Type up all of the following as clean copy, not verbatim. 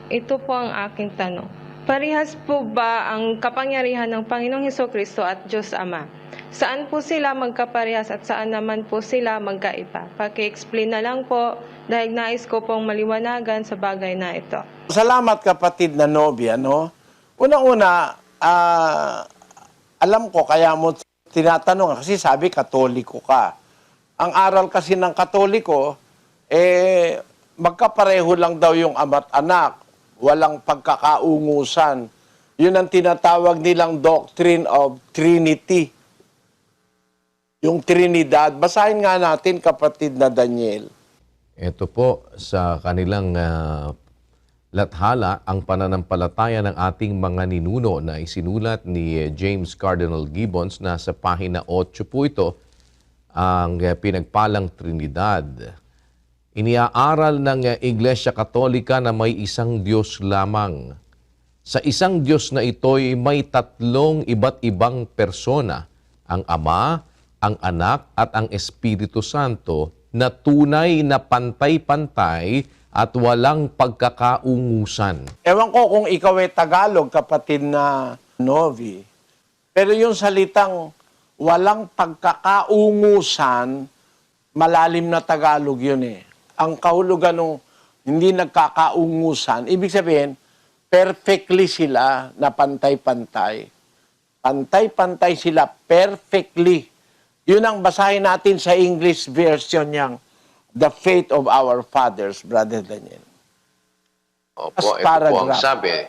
Ito po ang aking tanong. Parehas po ba ang kapangyarihan ng Panginoong Hesukristo at Diyos Ama? Saan po sila magkaparehas at saan naman po sila magkaiba? Paki-explain na lang po dahil nais ko pong maliwanagan sa bagay na ito. Salamat kapatid na nobya, no? Unang-una, alam ko kaya mo tinatanong kasi sabi Katoliko ka. Ang aral kasi ng Katoliko, magkapareho lang daw yung ama't anak. Walang pagkakaungusan. Yun ang tinatawag nilang doctrine of Trinity. Yung Trinidad. Basahin nga natin, kapatid na Daniel. Ito po sa kanilang lathala, ang pananampalataya ng ating mga ninuno na isinulat ni James Cardinal Gibbons. Nasa pahina 8 po ito, ang pinagpalang Trinidad. Iniaaral ng Iglesia Katolika na may isang Diyos lamang. Sa isang Diyos na ito'y may tatlong iba't ibang persona, ang Ama, ang Anak at ang Espiritu Santo, na tunay na pantay-pantay at walang pagkakaungusan. Ewan ko kung ikaw ay Tagalog, kapatid na Novi. Pero yung salitang walang pagkakaungusan, malalim na Tagalog yun eh. Ang kahulugan ng hindi nagkakaungusan, ibig sabihin, perfectly sila na pantay-pantay. Pantay-pantay sila perfectly. Yun ang basahin natin sa English version niyang The Faith of Our Fathers, Brother Daniel. Opo, ito po ang sabi.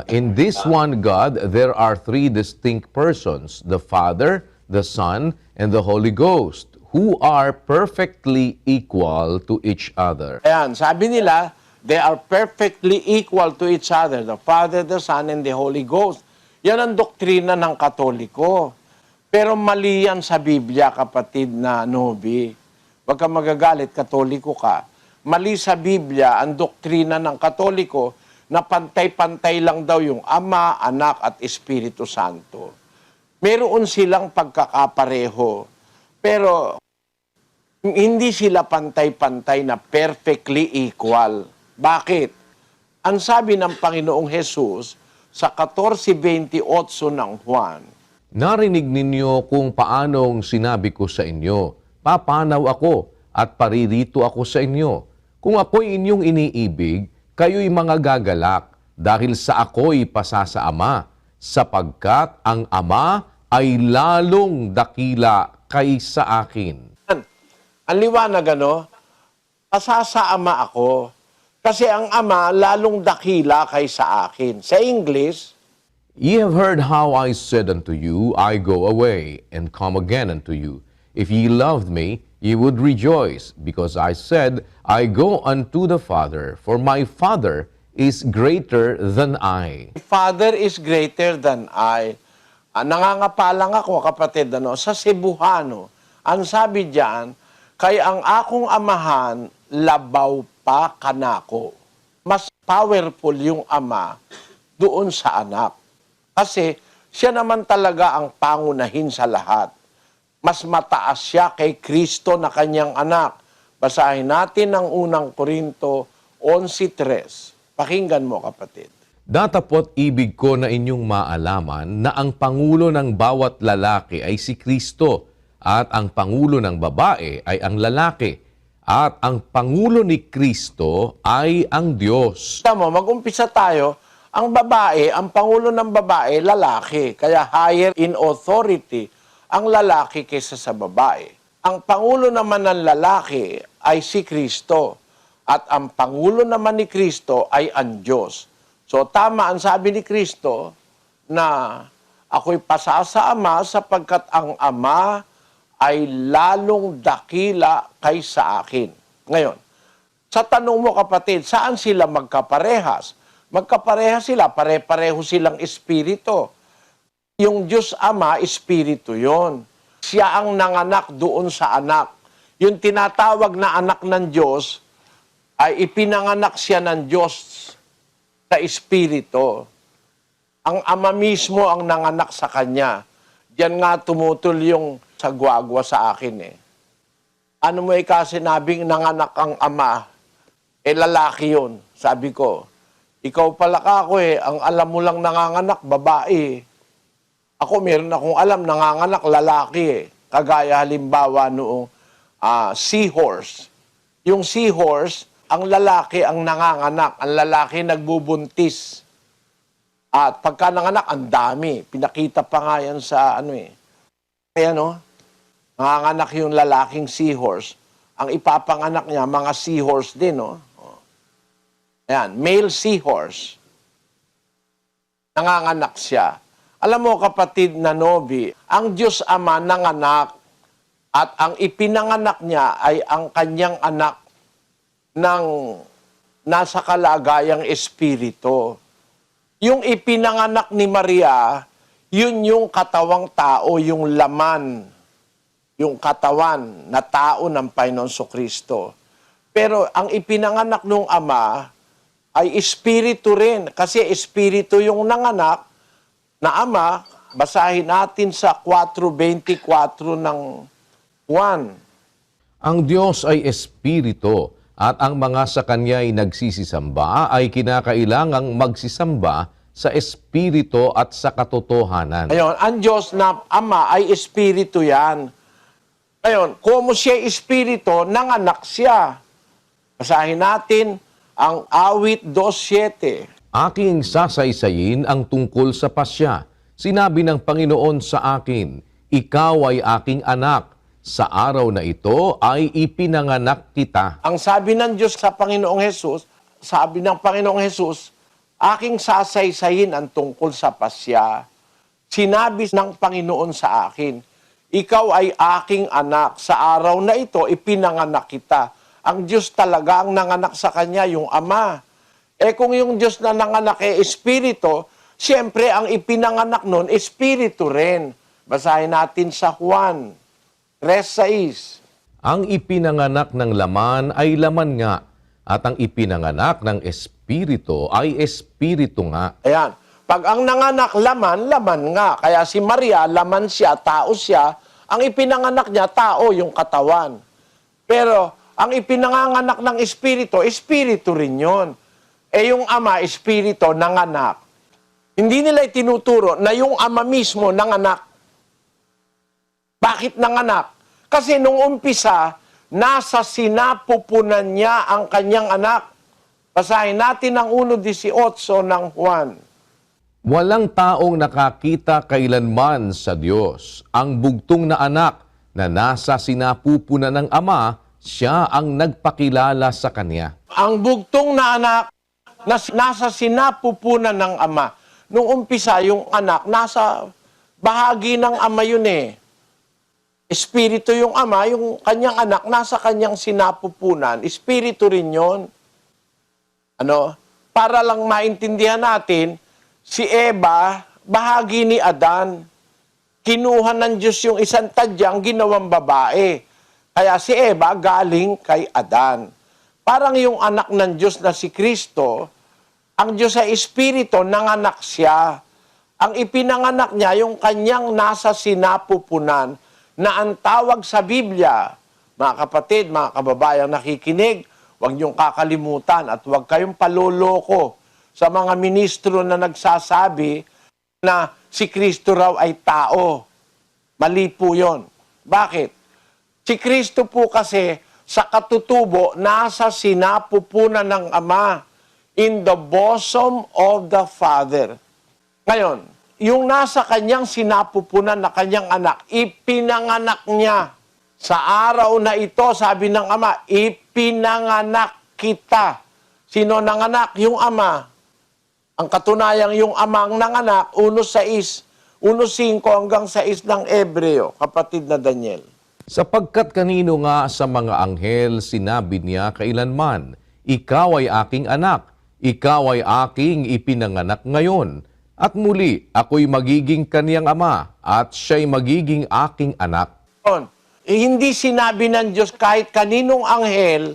In this one God, there are three distinct persons, the Father, the Son, and the Holy Ghost, who are perfectly equal to each other. Ayan, sabi nila, they are perfectly equal to each other, the Father, the Son, and the Holy Ghost. Yan ang doktrina ng Katoliko. Pero mali yan sa Biblia, kapatid na Nobi. Huwag ka magagalit, Katoliko ka. Mali sa Biblia ang doktrina ng Katoliko na pantay-pantay lang daw yung Ama, Anak at Espiritu Santo. Meron silang pagkakapareho. Pero hindi sila pantay-pantay na perfectly equal. Bakit? Ang sabi ng Panginoong Jesus sa 14:28 ng Juan, Narinig ninyo kung paanong sinabi ko sa inyo, papanaw ako at paririto ako sa inyo. Kung ako'y inyong iniibig, kayo'y mga gagalak dahil sa ako'y pasa sa Ama, sapagkat ang Ama ay lalong dakila kaysa akin. ang liwanag pasa sa Ama ako, kasi ang Ama lalong dakila kaysa akin. Sa English, Ye have heard how I said unto you, I go away, and come again unto you. If ye loved me, ye would rejoice, because I said, I go unto the Father, for my Father is greater than I. Father is greater than I. Nangangapalang ako, kapatid, sa Cebuano, ang sabi diyan, kay ang akong amahan, labaw pa kanako. Mas powerful yung Ama doon sa anak. Kasi siya naman talaga ang pangunahin sa lahat. Mas mataas siya kay Kristo na kanyang anak. Basahin natin ang unang Korinto 11:3. Pakinggan mo, kapatid. Datapot ibig ko na inyong maalaman na ang Pangulo ng bawat lalaki ay si Kristo, at ang Pangulo ng babae ay ang lalaki, at ang Pangulo ni Kristo ay ang Diyos. Tama, mag-umpisa tayo. Ang babae, ang pangulo ng babae, lalaki. Kaya higher in authority ang lalaki kaysa sa babae. Ang pangulo naman ng lalaki ay si Kristo. At ang pangulo naman ni Kristo ay ang Diyos. So tama ang sabi ni Kristo na ako'y pasa sa Ama sapagkat ang Ama ay lalong dakila kaysa akin. Ngayon, sa tanong mo, kapatid, saan sila magkaparehas? Magkaparehas sila, pare-pareho silang espiritu. Yung Diyos Ama, espiritu yon. Siya ang nanganak doon sa anak. Yung tinatawag na anak ng Diyos, ay ipinanganak siya ng Diyos sa espiritu. Ang Ama mismo ang nanganak sa Kanya. Diyan nga tumutol yung sagwagwa sa akin eh. Ano mo ikasinabing nanganak ang Ama? Lalaki yun. Sabi ko, ikaw pala ako ang alam mo lang nanganganak, babae. Ako meron akong alam, nanganganak, lalaki Kagaya halimbawa noong seahorse. Yung seahorse, ang lalaki ang nanganganak, ang lalaki nagbubuntis. At pagka nanganak, ang dami. Pinakita pa nga yan sa Kaya nanganganak yung lalaking seahorse. Ang ipapanganak niya, mga seahorse din, Ayan, male seahorse. Nanganganak siya. Alam mo kapatid na Novi, ang Diyos Ama nanganak at ang ipinanganak niya ay ang kanyang anak ng nasa kalagayang espiritu. Yung ipinanganak ni Maria, yun yung katawang tao, yung laman, yung katawan na tao ng Panginoon Kristo. Pero ang ipinanganak ng Ama ay espiritu rin. Kasi espiritu yung nanganak na Ama, basahin natin sa 4:24 ng Juan. Ang Diyos ay espiritu at ang mga sa Kanya ay nagsisisamba ay kinakailangang magsisamba sa espiritu at sa katotohanan. Ayun, ang Diyos na Ama ay espiritu yan. Ayun, kung siya espiritu, nanganak siya. Basahin natin ang awit 2:7. Aking sasaysayin ang tungkol sa pasya. Sinabi ng Panginoon sa akin, ikaw ay aking anak. Sa araw na ito ay ipinanganak kita. Ang sabi ng Diyos sa Panginoong Hesus, sabi ng Panginoong Hesus, aking sasaysayin ang tungkol sa pasya. Sinabi ng Panginoon sa akin, ikaw ay aking anak. Sa araw na ito, ipinanganak kita. Ang Diyos talaga ang nanganak sa Kanya, yung Ama. Kung yung Diyos na nanganak espiritu, siyempre ang ipinanganak nun, espiritu rin. Basahin natin sa Juan 3:6. Ang ipinanganak ng laman ay laman nga, at ang ipinanganak ng espiritu ay espiritu nga. Ayan. Pag ang nanganak laman, laman nga. Kaya si Maria, laman siya, tao siya. Ang ipinanganak niya, tao, yung katawan. Pero ang ipinanganak ng espiritu, espiritu rin yun. Yung Ama, espiritu, nanganak. Hindi nila itinuturo na yung Ama mismo nanganak. Bakit nanganak? Kasi nung umpisa, nasa sinapupunan niya ang kanyang anak. Basahin natin ang 1:18 ng Juan. Walang taong nakakita kailanman sa Diyos. Ang bugtong na anak na nasa sinapupunan ng Ama, siya ang nagpakilala sa Kanya. Ang bugtong na anak na nasa sinapupunan ng Ama. Nung umpisa, yung anak, nasa bahagi ng Ama yun Espiritu yung Ama, yung kanyang anak, nasa kanyang sinapupunan. Espiritu rin yun. Para lang maintindihan natin, si Eva, bahagi ni Adan. Kinuha ng Diyos yung isang tadyang ginawang babae. Kaya si Eva galing kay Adan. Parang yung anak ng Diyos na si Kristo, ang Diyos ay espiritu, nanganak siya. Ang ipinanganak niya, yung kanyang nasa sinapupunan, na ang tawag sa Biblia, mga kapatid, mga kababayang nakikinig, huwag niyong kakalimutan at huwag kayong paloloko sa mga ministro na nagsasabi na si Kristo raw ay tao. Mali po yun. Bakit? Si Kristo po kasi sa katutubo nasa sinapupunan ng Ama, in the bosom of the Father. Ngayon, yung nasa kanyang sinapupunan na kanyang anak, ipinanganak niya. Sa araw na ito, sabi ng Ama, ipinanganak kita. Sino nanganak? Yung Ama. Ang katunayang yung Ama ang nanganak, 1:6, 1:5 hanggang 6 ng Ebreo, kapatid na Daniel. Sapagkat kanino nga sa mga anghel sinabi niya kailanman, ikaw ay aking anak, ikaw ay aking ipinanganak ngayon. At muli, ako'y magiging kaniyang ama, at siya'y magiging aking anak. Hindi sinabi ng Diyos kahit kaninong anghel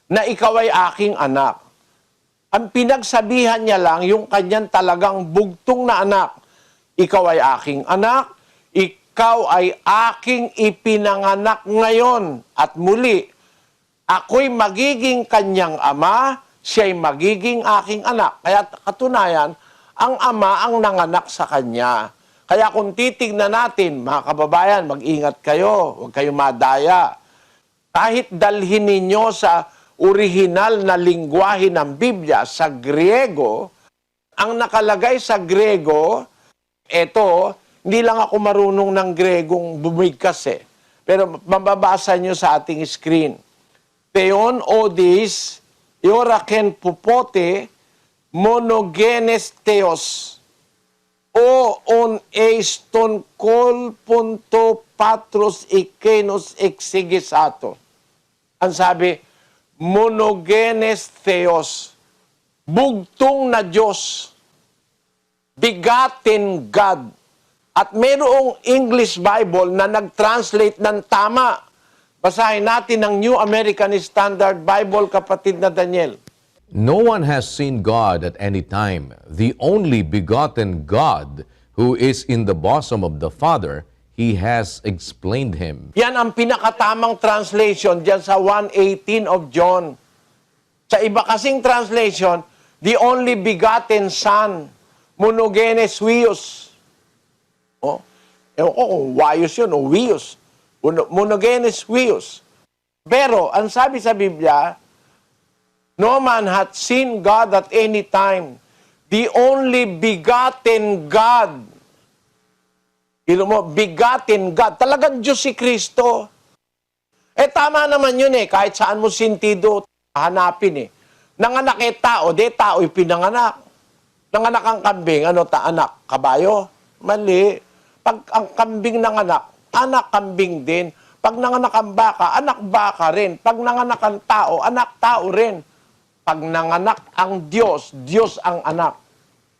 na ikaw ay aking anak. Ang pinagsabihan niya lang yung kanyang talagang bugtong na anak. Ikaw ay aking anak, ikaw ay aking ipinanganak ngayon. At muli, ako'y magiging kanyang ama, siya'y magiging aking anak. Kaya katunayan, ang ama ang nanganak sa kanya. Kaya kung titignan natin, mga kababayan, mag-ingat kayo, huwag kayong madaya. Kahit dalhin ninyo sa orihinal na lingwahe ng Biblia, sa Griego, ang nakalagay sa Griego, eto, hindi lang ako marunong ng Gregong bumigkas eh. Pero mababasa nyo sa ating screen. Theon odis, ioraken pupote, monogenes theos, o on eiston kol punto patros ikenos exigisato. Ang sabi, monogenes theos, bugtong na Diyos, bigatin God. At mayroong English Bible na nag-translate ng tama. Basahin natin ang New American Standard Bible, kapatid na Daniel. No one has seen God at any time. The only begotten God who is in the bosom of the Father, He has explained Him. Yan ang pinakatamang translation dyan sa 1:18 of John. Sa iba kasing translation, the only begotten Son, monogenes huios. Oh, ewan ko kung waios yun o huios. Monogenes huios. Pero, ang sabi sa Biblia, no man hath seen God at any time. The only begotten God. Ilo mo, begotten God. Talagang Diyos si Kristo. Tama naman yun kahit saan mo sintido hanapin Nanganak tao, tao'y pinanganak. Nanganak ang kambing, anak? Kabayo? Mali. Pag ang kambing nanganak, anak kambing din. Pag nanganak ang baka, anak baka rin. Pag nanganak ang tao, anak tao rin. Pag nanganak ang Diyos, Diyos ang anak.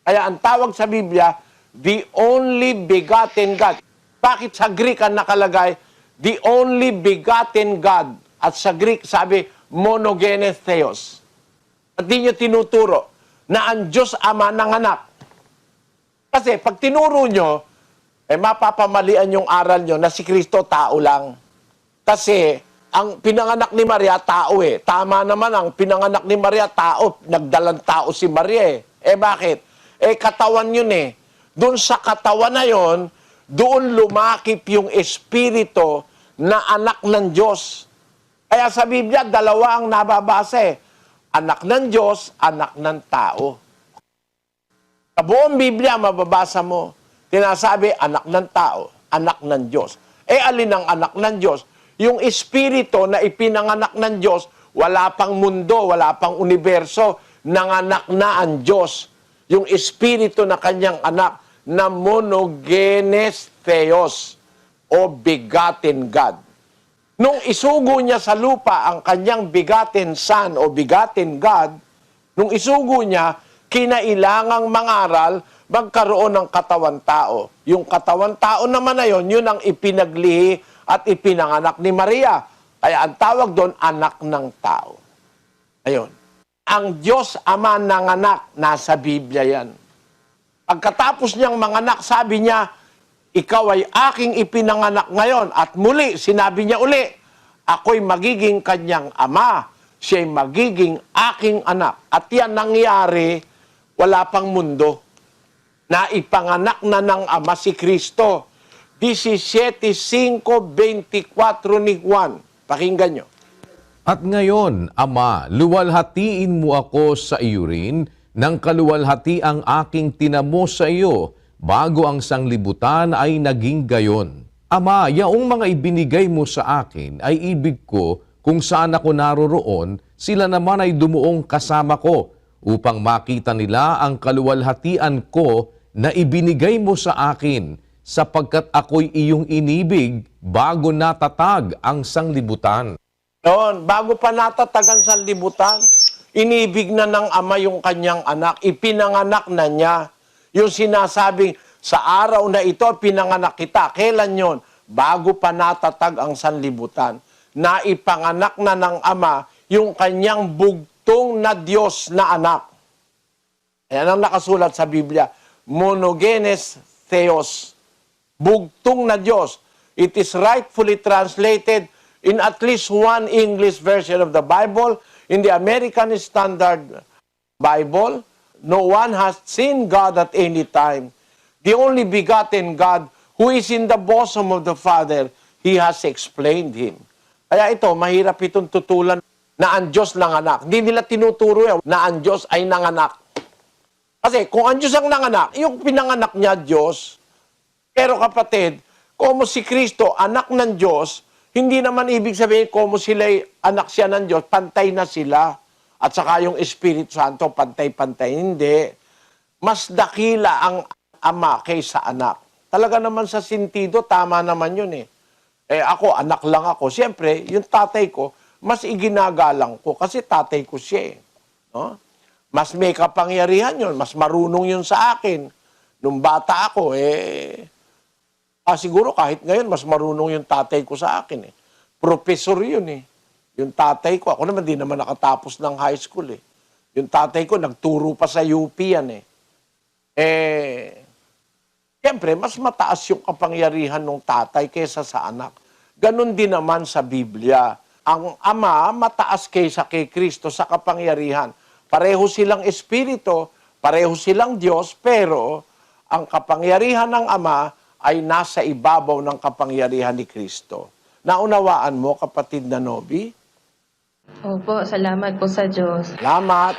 Kaya ang tawag sa Biblia, the only begotten God. Bakit sa Greek ang nakalagay, the only begotten God? At sa Greek sabi, monogenes theos. At di nyo tinuturo na ang Diyos Ama nanganak. Kasi pag tinuro nyo, mapapamalian yung aral nyo na si Kristo tao lang. Kasi ang pinanganak ni Maria, tao Tama naman ang pinanganak ni Maria, tao. Nagdalang tao si Maria bakit? Katawan yun Doon sa katawan na yun, doon lumakip yung espiritu na anak ng Diyos. Kaya sa Biblia, dalawa ang nababasa Anak ng Diyos, anak ng tao. Sa buong Biblia, mababasa mo, tinasabi, anak ng tao, anak ng Diyos. Alin ang anak ng Diyos? Yung espiritu na ipinanganak ng Diyos, wala pang mundo, wala pang universo, nanganak na ang Diyos. Yung espiritu na kanyang anak, na monogenes theos, o begotten God. Nung isugo niya sa lupa ang kanyang begotten Son, o begotten God, nung isugo niya, kinailangang mangaral, magkaroon ng katawan tao. Yung katawan tao naman na yun ang ipinaglihi at ipinanganak ni Maria. Kaya ang tawag doon, anak ng tao. Ayun. Ang Diyos Ama nanganak, nasa Biblia yan. Pagkatapos niyang manganak, sabi niya, ikaw ay aking ipinanganak ngayon. At muli, sinabi niya uli, ako'y magiging kanyang ama. Siya'y magiging aking anak. At yan nangyari, wala pang mundo. Na ipanganak na ng Ama si Kristo. 17:5-24 ni Juan. Pakinggan nyo. At ngayon, Ama, luwalhatiin mo ako sa iyo rin, ng kaluwalhati ang aking tinamo sa iyo, bago ang sanglibutan ay naging gayon. Ama, yaong mga ibinigay mo sa akin ay ibig ko kung saan ako naroroon, sila naman ay dumuong kasama ko, upang makita nila ang kaluwalhatian ko na ibinigay mo sa akin, sapagkat ako'y iyong inibig bago natatag ang sanglibutan. Noon, bago pa natatag ang sanlibutan, inibig na ng Ama yung kanyang anak, ipinanganak na niya. Yung sinasabing, sa araw na ito, pinanganak kita. Kailan yon? Bago pa natatag ang sanlibutan. Na ipanganak na ng Ama yung kanyang bugtong na Diyos na anak. Ayan ang nakasulat sa Biblia. Monogenes theos. Bugtong na Diyos. It is rightfully translated in at least one English version of the Bible, In the American Standard Bible, no one has seen God at any time. The only begotten God who is in the bosom of the Father, He has explained Him. Kaya ito, mahirap itong tutulan na ang Diyos nanganak. Hindi nila tinuturo na ang Diyos ay nanganak. Kasi kung ang Diyos ang nanganak, yung pinanganak niya Diyos. Pero kapatid, como si Kristo, anak ng Diyos, hindi naman ibig sabihin como sila anak siya ng Diyos, pantay na sila. At saka yung Espiritu Santo, pantay-pantay. Hindi. Mas dakila ang ama kaysa anak. Talaga naman sa sentido, tama naman yun eh. Ako, anak lang ako. Siyempre, yung tatay ko, mas iginagalang ko kasi tatay ko siya eh. No? Mas may kapangyarihan yun, mas marunong yun sa akin. Nung bata ako, siguro kahit ngayon, mas marunong yung tatay ko sa akin eh. Professor yun eh. Yung tatay ko, ako naman di naman nakatapos ng high school eh. Yung tatay ko, nagturo pa sa UP yan eh. Siyempre, mas mataas yung kapangyarihan ng tatay kaysa sa anak. Ganon din naman sa Biblia. Ang ama, mataas kaysa kay Kristo sa kapangyarihan. Pareho silang espiritu, pareho silang Diyos, pero ang kapangyarihan ng ama ay nasa ibabaw ng kapangyarihan ni Kristo. Naunawaan mo, kapatid na Nobi? Opo, salamat po sa Diyos. Salamat.